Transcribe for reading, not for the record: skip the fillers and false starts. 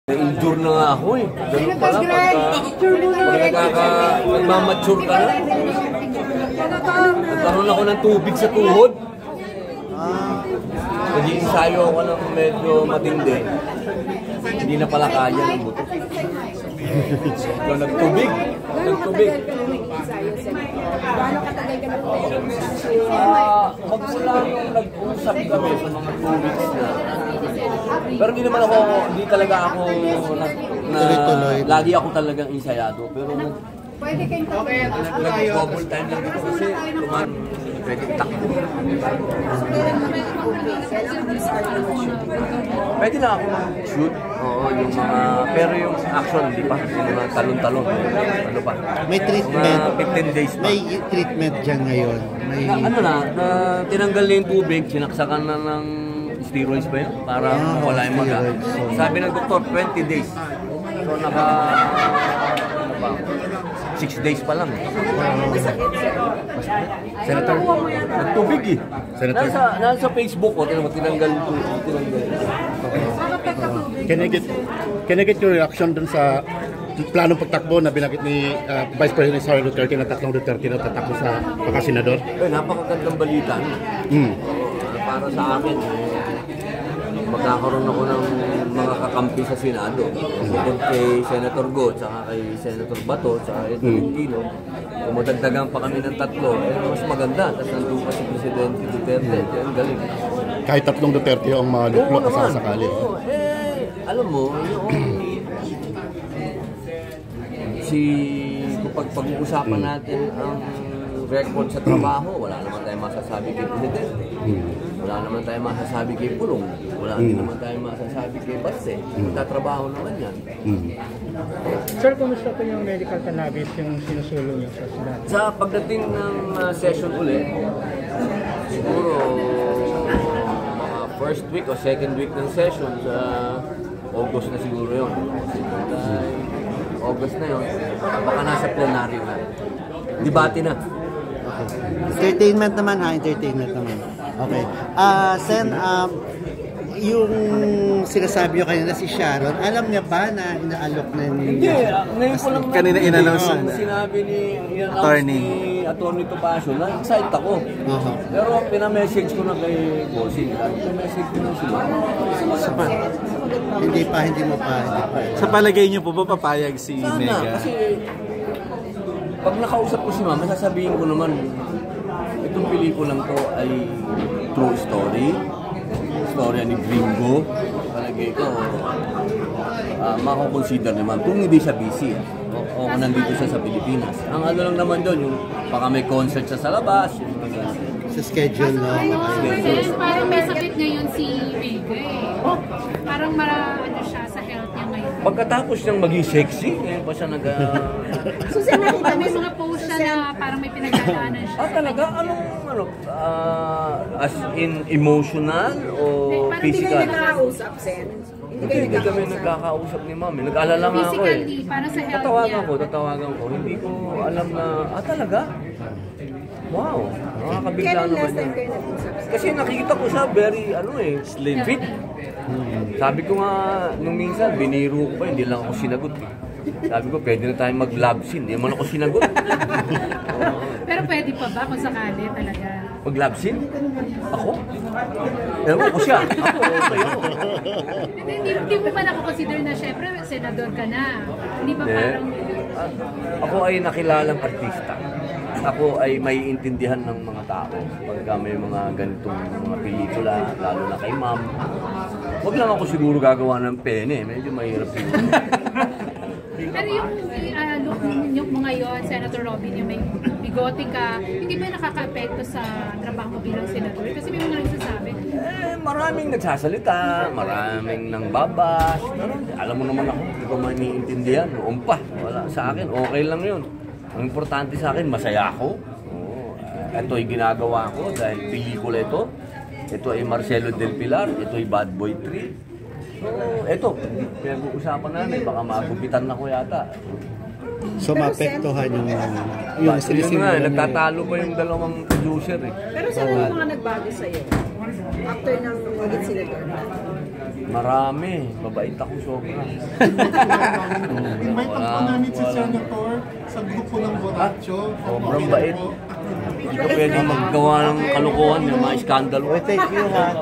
Na-injure na nga ako eh. Ganun pala pagka nagmamature ka na. Nagkaroon ako ng tubig sa tuhod. Nag-iinsayo ako ng medyo matindi. Hindi na pala kaya ng buto. So, nagtubig. Nagtubig. Gaano katagal ka na po? Magmula nung nag-usap kami sa mga 2 weeks na. Pero hindi talaga ako lagi ako talagang insayado. Pero pwede kayong nag-double time lang dito kasi pwede takbo. Pwede na ako mag-shoot. Oo, yung mga, pero yung action, hindi pa. Yung mga talon-talon. Ano pa? May treatment. 15 days pa. May treatment dyan ngayon. May... tinanggal na yung tubig, sinaksakan na ng steroids ba yun? Para wala yung maga. Sabi ng doktor, 20 days. So, 6 days pa lang. Senator, nagtubig eh. Senator. Nasa Facebook ko, tinanggal ito. Can I get your reaction dun sa planong pagtakbo na binakit ni Vice President Sara Duterte na tatlong Duterte na tatakbo sa pagkasenador? Napakagandang balita. Para sa akin, magkakaroon ako ng mga kakampi sa Senado. Bukod kay Senator Go, saka kay Senator Bato, saka kay Tolentino. Kung madagdagan pa kami ng tatlo, mas maganda. Tapos nandun pa si Presidente Duterte. Ang galing. Kahit tatlong Duterte ang maluklok sa sakali. Alam mo, kung pag-uusapan natin ang record sa trabaho, wala naman tayong masasabi kay Presidente. Wala naman tayong masasabi kay Pulong. Wala din naman tayong masasabi kay Baste. Magtatrabaho naman yan. Sir, kumusta po yung medical cannabis yung sinusulong niyo sa Senado? Sa pagdating ng session ulit, siguro mga first week o second week ng session sa August na siguro yun. August na yun, baka nasa plenary na. Debate na. Entertainment naman ha, entertainment naman. Okay. Sen, yung sinasabi nyo kanina si Sharon, alam niya ba na inaalok na Hindi, ngayon ko lang kanina in-announce sinabi ni Attorney Topacio, na-excite ako. Pero pinamessage ko na kay Bossing. Pinamessage ko na sila. Hindi mo pa. Sa palagay niyo po ba papayag si Mega? Kasi pag nakausap ko si Mama, sasabihin ko naman, itong pelikulang to ay true story. Storya ni Gringo. Palagay ko, makakonsider naman kung hindi siya busy o nandito siya sa Pilipinas. Ang ano lang naman doon, yung baka may concert siya sa labas. Sa schedule, no? Parang may sakit ngayon si Mega eh. Parang ano siya sa health niya ngayon. Pagkatapos niyang maging sexy, ngayon pa siya So, nakita may mga post siya na parang may pinagdadaanan siya. Talaga? Anong as in emotional o physical? Hindi kayo nagkakausap, Sen? Hindi kami nagkakausap ni Mami. Nag-alala nga ako eh. Physically, parang sa health niya. Tatawagan ko. Hindi ko alam na, talaga? Wow, nakakabigla naman yun. Kasi nakikita ko siya very, slim fit. Sabi ko nga, nung minsan, biniro ko pa, hindi lang ako sinagot. Sabi ko, pwede na tayong mag-love scene. Hindi naman ako sinagot. Pero pwede pa ba kung sakali talaga? Mag-love scene? Ako? Ewan ko siya. Okay ako. Hindi mo ba nakakonsider na syempre, senador ka na? Hindi ba parang... Ako ay nakilalang artista. Ako ay may intindihan ng mga tao pagka may mga ganitong mga pelikula, lalo na kay Ma'am. Huwag lang ako siguro gagawa ng pene, medyo mahirap siguro. Pero yung look mo ngayon, Senator Robin, yung may bigote ka, hindi ba nakaka-apekto sa trabaho mo bilang senador? Kasi may mga nagsasabi. Maraming nagsasalita, maraming nang babas. Alam mo naman ako, hindi ko maiintindihan. Noon pa, wala sa akin, okay lang yun. Ang importante sa akin, masaya ako. Ito ay ginagawa ko dahil pelikula ito. Ito ay Marcelo del Pilar, ito ay Bad Boy 3. So, ito, pinag-uusapan namin, baka magupitan na ko yata. So, maapektuhan yung yun nga, nagtatalo pa yung dalawang producer eh. Pero saan yung mga nagbago sa'yo? After ng maging senador? Marami. Babait ako sobra. Invite po namin si Senator sa grupo ng Boracho. Sobrang bait. Hindi ka pwede maggawa ng kalukuhan, yung mga iskandalo. Thank you ha.